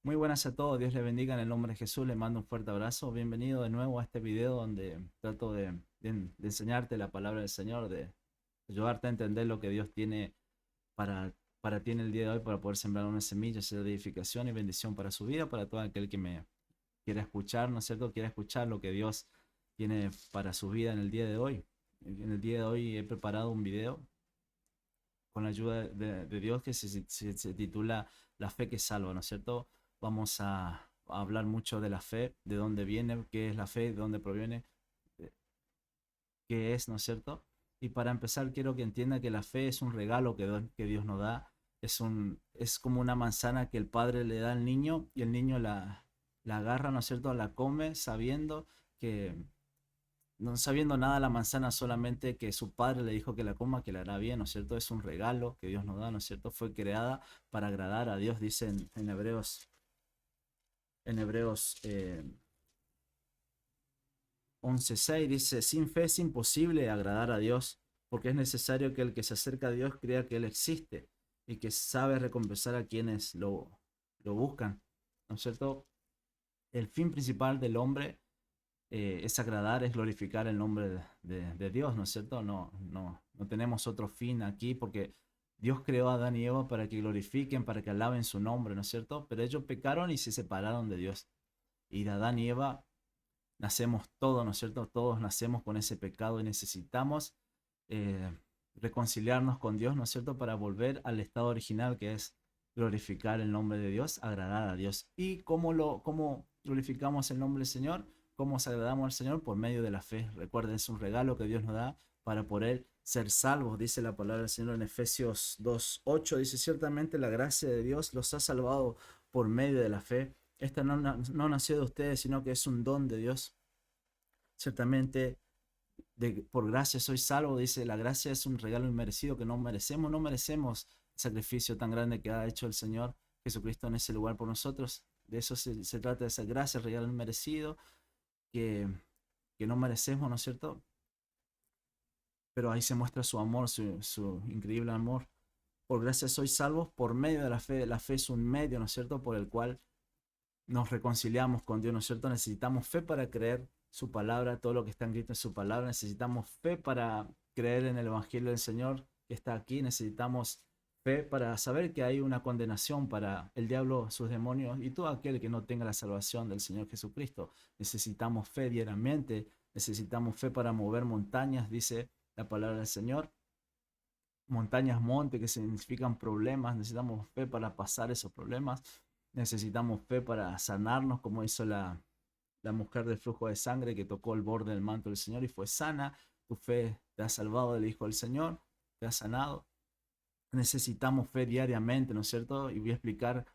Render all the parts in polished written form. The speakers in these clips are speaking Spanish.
Muy buenas a todos, Dios les bendiga en el nombre de Jesús, les mando un fuerte abrazo. Bienvenido de nuevo a este video donde trato de enseñarte la palabra del Señor, de ayudarte a entender lo que Dios tiene para, para ti en el día de hoy, para poder sembrar una semilla, ser de edificación y bendición para su vida, para todo aquel que me quiera escuchar, ¿no es cierto? Quiera escuchar lo que Dios tiene para su vida en el día de hoy. En el día de hoy he preparado un video con la ayuda de Dios que se titula La fe que salva, ¿no es cierto? Vamos a hablar mucho de la fe, de dónde viene, qué es la fe, de dónde proviene, eh, qué es, ¿no es cierto? Y para empezar quiero que entienda que la fe es un regalo que Dios nos da, es como una manzana que el padre le da al niño y el niño la agarra, ¿no es cierto? La come sabiendo que no sabiendo nada la manzana, solamente que su padre le dijo que la coma, que le hará bien, ¿no es cierto? Es un regalo que Dios nos da, ¿no es cierto? Fue creada para agradar a Dios, dice en Hebreos 11:6, dice, sin fe es imposible agradar a Dios, porque es necesario que el que se acerca a Dios crea que Él existe y que sabe recompensar a quienes lo buscan, ¿no es cierto? El fin principal del hombre es agradar, es glorificar el nombre de Dios, ¿no es cierto? No tenemos otro fin aquí porque Dios creó a Adán y Eva para que glorifiquen, para que alaben su nombre, ¿no es cierto? Pero ellos pecaron y se separaron de Dios. Y de Adán y Eva nacemos todos, ¿no es cierto? Todos nacemos con ese pecado y necesitamos eh, reconciliarnos con Dios, ¿no es cierto? Para volver al estado original que es glorificar el nombre de Dios, agradar a Dios. ¿Y cómo glorificamos el nombre del Señor? ¿Cómo nos agradamos al Señor? Por medio de la fe. Recuerden, es un regalo que Dios nos da para poder ser salvos, dice la palabra del Señor en Efesios 2:8. Dice, ciertamente la gracia de Dios los ha salvado por medio de la fe. Esta no nació de ustedes, sino que es un don de Dios. Ciertamente por gracia soy salvo, dice, la gracia es un regalo inmerecido que no merecemos el sacrificio tan grande que ha hecho el Señor Jesucristo en ese lugar por nosotros. De eso se trata, de esa gracia, el regalo inmerecido que, que no merecemos, ¿no es cierto? Pero ahí se muestra su amor, su increíble amor. Por gracia sois salvos por medio de la fe. La fe es un medio, ¿no es cierto?, por el cual nos reconciliamos con Dios, ¿no es cierto? Necesitamos fe para creer su palabra, todo lo que está escrito en su palabra. Necesitamos fe para creer en el Evangelio del Señor que está aquí. Necesitamos fe para saber que hay una condenación para el diablo, sus demonios y todo aquel que no tenga la salvación del Señor Jesucristo. Necesitamos fe diariamente. Necesitamos fe para mover montañas, dice la palabra del Señor. Montañas, monte, que significan problemas. Necesitamos fe para pasar esos problemas. Necesitamos fe para sanarnos, como hizo la mujer del flujo de sangre que tocó el borde del manto del Señor y fue sana. Tu fe te ha salvado del Hijo del Señor, te ha sanado. Necesitamos fe diariamente, ¿no es cierto? Y voy a explicar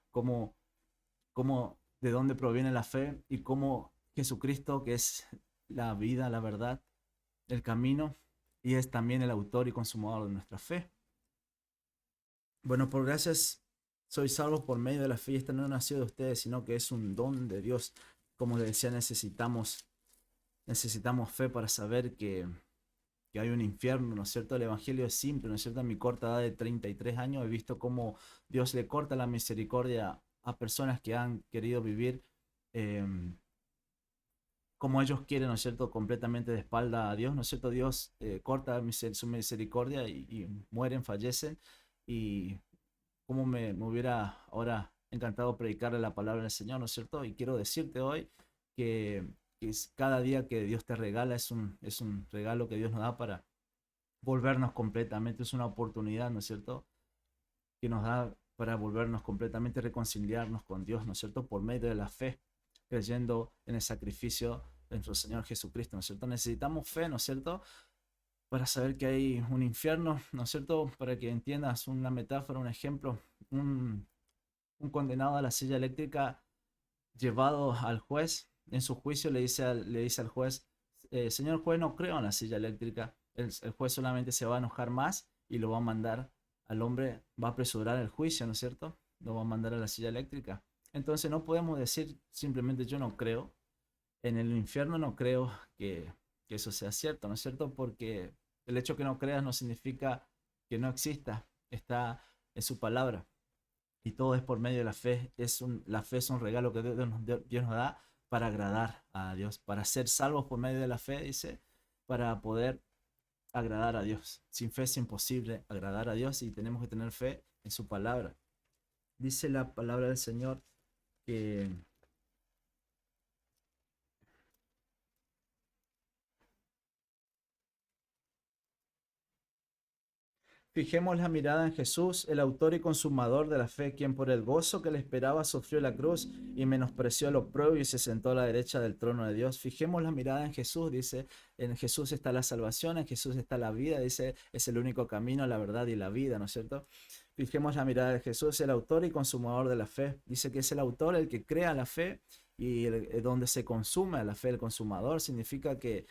de dónde proviene la fe y cómo Jesucristo, que es la vida, la verdad, el camino, y es también el autor y consumador de nuestra fe. Bueno, por gracias soy salvo por medio de la fe y esta no nació de ustedes, sino que es un don de Dios. Como les decía, necesitamos fe para saber que hay un infierno, ¿no es cierto? El Evangelio es simple, ¿no es cierto? En mi corta edad de 33 años he visto cómo Dios le corta la misericordia a personas que han querido vivir eh, como ellos quieren, ¿no es cierto? Completamente de espalda a Dios, ¿no es cierto? Dios corta su misericordia y mueren, fallecen. Y como me hubiera ahora encantado predicarle la palabra del Señor, ¿no es cierto? Y quiero decirte hoy que cada día que Dios te regala es un regalo que Dios nos da para volvernos completamente, es una oportunidad, ¿no es cierto? Que nos da para volvernos completamente, reconciliarnos con Dios, ¿no es cierto? Por medio de la fe, creyendo en el sacrificio de nuestro Señor Jesucristo, ¿no es cierto? Necesitamos fe, ¿no es cierto? Para saber que hay un infierno, ¿no es cierto? Para que entiendas una metáfora, un ejemplo, un, un condenado a la silla eléctrica llevado al juez, en su juicio le dice al juez, señor juez, no creo en la silla eléctrica. El juez solamente se va a enojar más y lo va a mandar al hombre, va a apresurar el juicio, ¿no es cierto? Lo va a mandar a la silla eléctrica. Entonces no podemos decir simplemente yo no creo. En el infierno no creo que eso sea cierto, ¿no es cierto? Porque el hecho que no creas no significa que no exista, está en su palabra. Y todo es por medio de la fe. La fe es un regalo que Dios nos da para agradar a Dios, para ser salvos por medio de la fe, dice, para poder agradar a Dios. Sin fe es imposible agradar a Dios y tenemos que tener fe en su palabra. Dice la palabra del Señor que fijemos la mirada en Jesús, el autor y consumador de la fe, quien por el gozo que le esperaba sufrió la cruz y menospreció el oprobio y se sentó a la derecha del trono de Dios. Fijemos la mirada en Jesús, dice, en Jesús está la salvación, en Jesús está la vida, dice, es el único camino, la verdad y la vida, ¿no es cierto? Fijemos la mirada de Jesús, el autor y consumador de la fe. Dice que es el autor el que crea la fe y donde se consume la fe, el consumador, significa que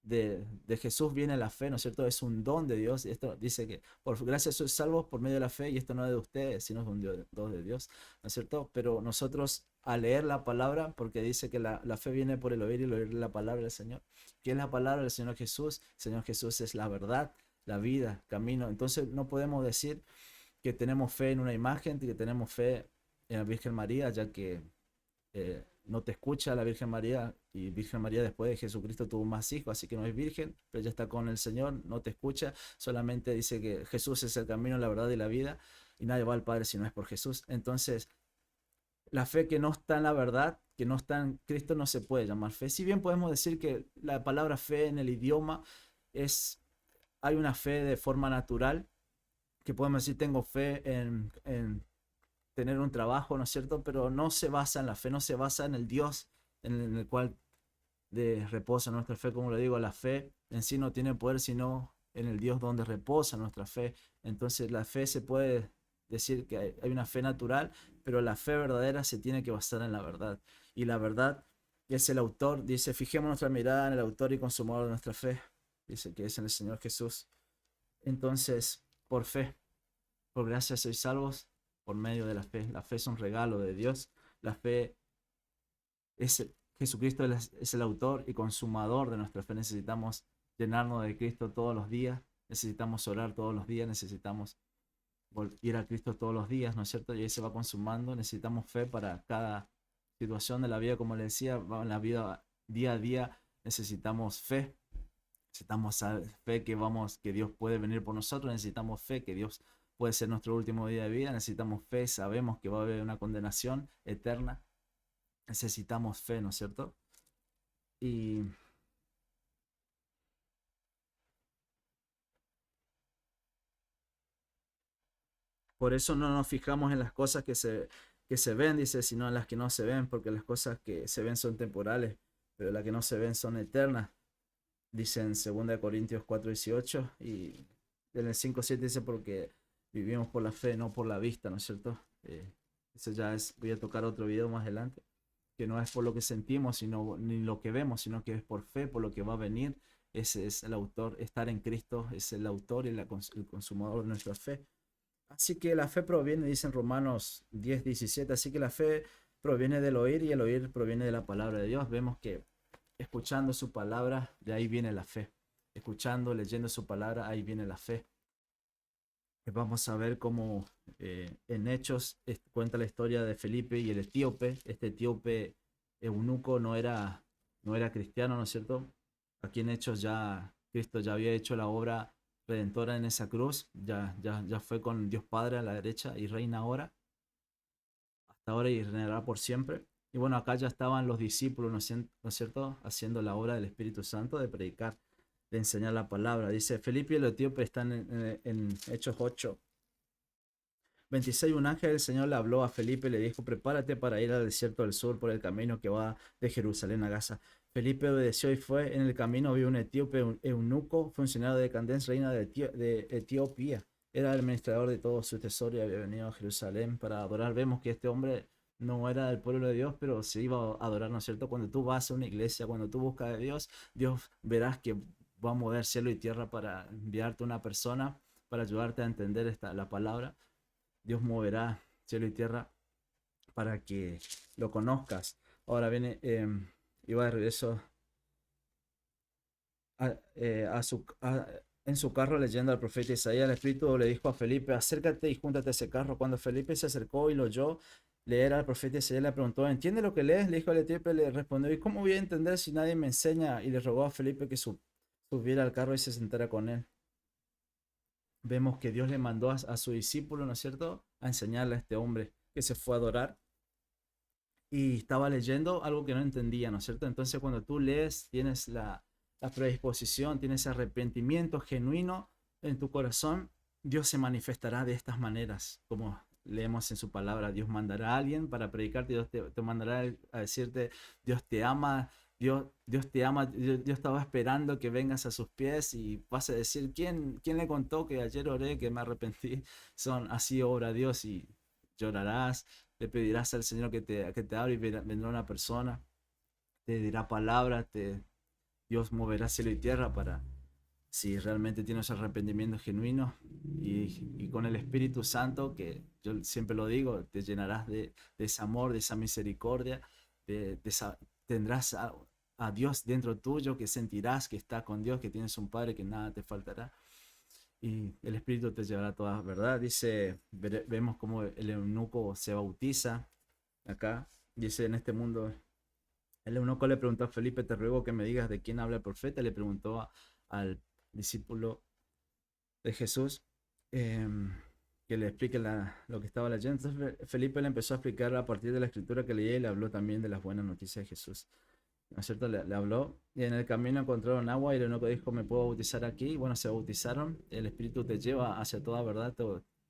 de Jesús viene la fe, ¿no es cierto? Es un don de Dios. Y esto dice que por gracia sois salvos por medio de la fe, y esto no es de ustedes, sino es un don de Dios, ¿no es cierto? Pero nosotros al leer la palabra, porque dice que la fe viene por el oír y el oír la palabra del Señor. ¿Qué es la palabra del Señor Jesús? El Señor Jesús es la verdad, la vida, camino. Entonces no podemos decir que tenemos fe en una imagen, que tenemos fe en la Virgen María, ya que no te escucha la Virgen María, y Virgen María después de Jesucristo tuvo más hijos, así que no es virgen, pero ya está con el Señor, no te escucha, solamente dice que Jesús es el camino, la verdad y la vida, y nadie va al Padre si no es por Jesús. Entonces, la fe que no está en la verdad, que no está en Cristo, no se puede llamar fe. Si bien podemos decir que la palabra fe en el idioma es, hay una fe de forma natural, que podemos decir tengo fe en tener un trabajo, ¿no es cierto? Pero no se basa en la fe, no se basa en el Dios en el cual reposa nuestra fe. Como le digo, la fe en sí no tiene poder, sino en el Dios donde reposa nuestra fe. Entonces la fe se puede decir que hay una fe natural, pero la fe verdadera se tiene que basar en la verdad. Y la verdad es el autor, dice, fijemos nuestra mirada en el autor y consumador de nuestra fe. Dice que es en el Señor Jesús. Entonces, por fe, por gracia sois salvos por medio de la fe. La fe es un regalo de Dios. La fe es Jesucristo es el autor y consumador de nuestra fe. Necesitamos llenarnos de Cristo todos los días. Necesitamos orar todos los días. Necesitamos ir a Cristo todos los días, ¿no es cierto? Y ahí se va consumando. Necesitamos fe para cada situación de la vida, como le decía, en la vida día a día necesitamos fe. Necesitamos fe que Dios puede venir por nosotros. Necesitamos fe que Dios puede ser nuestro último día de vida. Necesitamos fe, sabemos que va a haber una condenación eterna. Necesitamos fe, ¿no es cierto? Y por eso no nos fijamos en las cosas que se ven, dice, sino en las que no se ven, porque las cosas que se ven son temporales, pero las que no se ven son eternas. Dice en 2 Corintios 4:18, y en el 5:7 dice, porque vivimos por la fe, no por la vista, ¿no es cierto? Eso ya es, voy a tocar otro video más adelante, que no es por lo que sentimos, sino ni lo que vemos, sino que es por fe, por lo que va a venir. Ese es el autor, estar en Cristo es el autor y el consumador de nuestra fe. Así que la fe proviene, dice en Romanos 10:17, así que la fe proviene del oír y el oír proviene de la palabra de Dios. Vemos que escuchando su palabra, de ahí viene la fe. Escuchando, leyendo su palabra, ahí viene la fe. Vamos a ver cómo en Hechos cuenta la historia de Felipe y el etíope. Este etíope eunuco no era cristiano, ¿no es cierto? Aquí en Hechos ya Cristo ya había hecho la obra redentora en esa cruz, ya fue con Dios Padre a la derecha y reina ahora, hasta ahora y reinará por siempre. Y bueno, acá ya estaban los discípulos, ¿no es cierto? Haciendo la obra del Espíritu Santo de predicar, de enseñar la palabra. Dice, Felipe y el etíope están en Hechos 8:26. Un ángel del Señor le habló a Felipe y le dijo, prepárate para ir al desierto del sur por el camino que va de Jerusalén a Gaza. Felipe obedeció y fue. En el camino vio un etíope, un eunuco, funcionario de Candace, reina de Etiopía. Era el administrador de todo su tesoro y había venido a Jerusalén para adorar. Vemos que este hombre no era del pueblo de Dios, pero se iba a adorar, ¿no es cierto? Cuando tú vas a una iglesia, cuando tú buscas a Dios, Dios verás que va a mover cielo y tierra para enviarte una persona, para ayudarte a entender la palabra. Dios moverá cielo y tierra para que lo conozcas. Ahora viene, iba de regreso a en su carro leyendo al profeta Isaías, el Espíritu le dijo a Felipe, acércate y júntate a ese carro. Cuando Felipe se acercó y lo oyó leer al profeta Isaías, le preguntó, ¿entiende lo que lees? Le dijo al etíope, le respondió, ¿y cómo voy a entender si nadie me enseña? Y le rogó a Felipe que subiera al carro y se sentara con él. Vemos que Dios le mandó a su discípulo, ¿no es cierto?, a enseñarle a este hombre que se fue a adorar y estaba leyendo algo que no entendía, ¿no es cierto? Entonces cuando tú lees, tienes la predisposición, tienes arrepentimiento genuino en tu corazón, Dios se manifestará de estas maneras, como leemos en su palabra. Dios mandará a alguien para predicarte, Dios te mandará a decirte, Dios te ama, Dios te ama, Dios estaba esperando que vengas a sus pies y vas a decir, ¿quién le contó que ayer oré, que me arrepentí? Así obra Dios y llorarás, le pedirás al Señor que te abra y vendrá una persona, te dirá palabras, Dios moverá cielo y tierra para, si realmente tienes arrepentimiento genuino y con el Espíritu Santo, que yo siempre lo digo, te llenarás de ese amor, de esa misericordia, tendrás a Dios dentro tuyo, que sentirás que estás con Dios, que tienes un Padre, que nada te faltará. Y el Espíritu te llevará a toda verdad. Dice, vemos cómo el eunuco se bautiza acá. Dice, en este mundo, el eunuco le preguntó a Felipe, te ruego que me digas de quién habla el profeta. Le preguntó al discípulo de Jesús, que le explique lo que estaba leyendo. Entonces Felipe le empezó a explicar a partir de la escritura que leía y le habló también de las buenas noticias de Jesús. ¿No es cierto? Le habló y en el camino encontraron agua y el eunuco dijo, ¿me puedo bautizar aquí? Bueno, se bautizaron. El Espíritu te lleva hacia toda verdad,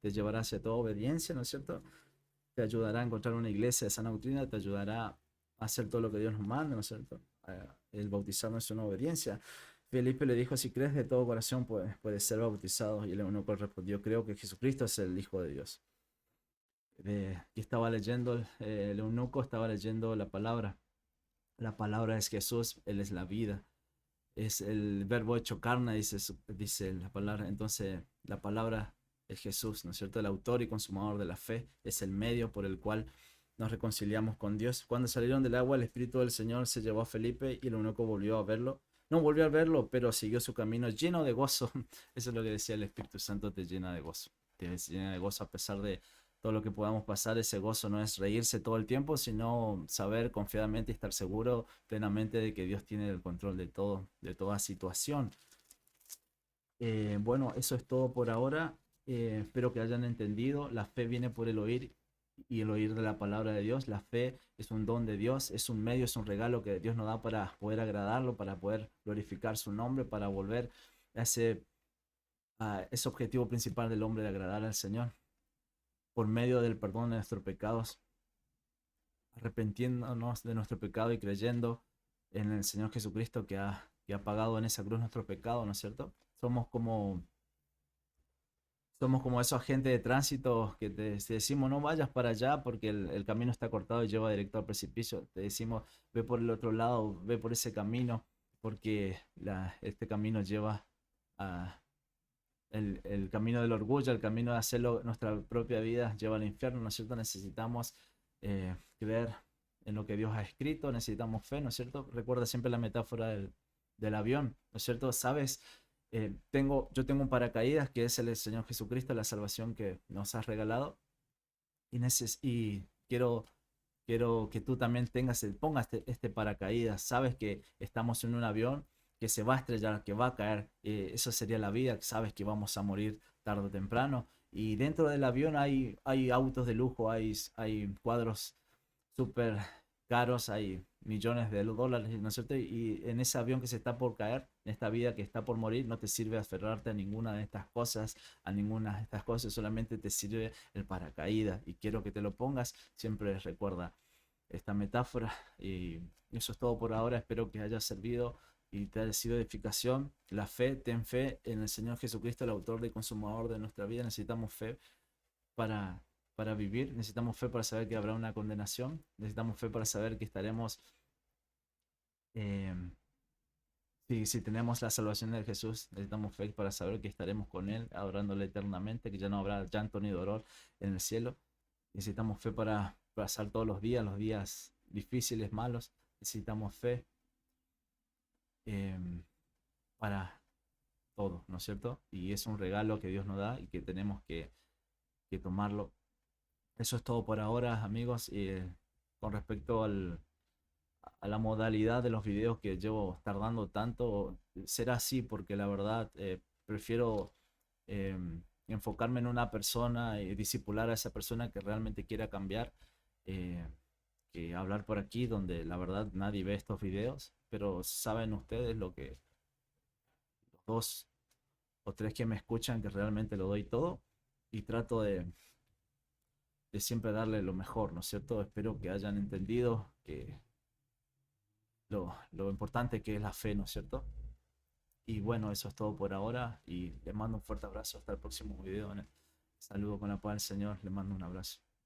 te llevará hacia toda obediencia, ¿no es cierto? Te ayudará a encontrar una iglesia de sana doctrina, te ayudará a hacer todo lo que Dios nos manda, ¿no es cierto? El bautizarnos es una obediencia. Felipe le dijo, si crees de todo corazón, puedes ser bautizado. Y el eunuco respondió, creo que Jesucristo es el Hijo de Dios. Que estaba leyendo, el eunuco estaba leyendo la palabra. La palabra es Jesús, Él es la vida. Es el verbo hecho carne, dice la palabra. Entonces, la palabra es Jesús, ¿no es cierto? El autor y consumador de la fe es el medio por el cual nos reconciliamos con Dios. Cuando salieron del agua, el Espíritu del Señor se llevó a Felipe y el eunuco volvió a verlo. No volvió a verlo, pero siguió su camino lleno de gozo. Eso es lo que decía el Espíritu Santo, te llena de gozo. Te llena de gozo a pesar de todo lo que podamos pasar. Ese gozo no es reírse todo el tiempo, sino saber confiadamente y estar seguro plenamente de que Dios tiene el control de todo, de toda situación. Bueno, eso es todo por ahora. Espero que hayan entendido. La fe viene por el oír y el oír de la palabra de Dios. La fe es un don de Dios, es un medio, es un regalo que Dios nos da para poder agradarlo, para poder glorificar su nombre, para volver a ese objetivo principal del hombre de agradar al Señor por medio del perdón de nuestros pecados, arrepentiéndonos de nuestro pecado y creyendo en el Señor Jesucristo que ha pagado en esa cruz nuestro pecado, ¿no es cierto? Somos como esos agentes de tránsito que te decimos no vayas para allá porque el camino está cortado y lleva directo al precipicio. Te decimos ve por el otro lado, ve por ese camino porque este camino lleva a el camino del orgullo, el camino de hacerlo nuestra propia vida lleva al infierno, ¿no es cierto? Necesitamos creer en lo que Dios ha escrito, necesitamos fe, ¿no es cierto? Recuerda siempre la metáfora del avión, ¿no es cierto? Sabes, yo tengo un paracaídas que es el Señor Jesucristo, la salvación que nos has regalado y quiero que tú también pongas este paracaídas. Sabes que estamos en un avión que se va a estrellar, que va a caer. Eso sería la vida. Sabes que vamos a morir tarde o temprano. Y dentro del avión hay autos de lujo, hay cuadros súper caros, hay millones de dólares, ¿no es cierto? Y en ese avión que se está por caer, en esta vida que está por morir, no te sirve aferrarte a ninguna de estas cosas, a ninguna de estas cosas, solamente te sirve el paracaídas. Y quiero que te lo pongas, siempre recuerda esta metáfora. Y eso es todo por ahora, espero que haya servido y te haya sido edificación. La fe, ten fe en el Señor Jesucristo, el autor y consumador de nuestra vida. Necesitamos fe para, para vivir, necesitamos fe para saber que habrá una condenación, necesitamos fe para saber que estaremos, eh, si tenemos la salvación de Jesús, necesitamos fe para saber que estaremos con Él, adorándole eternamente, que ya no habrá llanto ni dolor en el cielo. Necesitamos fe para pasar todos los días difíciles, malos. Necesitamos fe eh, para todo, ¿no es cierto? Y es un regalo que Dios nos da y que tenemos que tomarlo. Eso es todo por ahora, amigos. Con respecto a la modalidad de los videos que llevo tardando tanto, será así porque la verdad prefiero enfocarme en una persona y discipular a esa persona que realmente quiera cambiar, eh, que hablar por aquí donde la verdad nadie ve estos videos, pero saben ustedes lo que los dos o tres que me escuchan que realmente lo doy todo y trato de siempre darle lo mejor, ¿no es cierto? Espero que hayan entendido que lo importante que es la fe, ¿no es cierto? Y bueno, eso es todo por ahora y les mando un fuerte abrazo hasta el próximo video. Saludo con la paz del Señor, les mando un abrazo.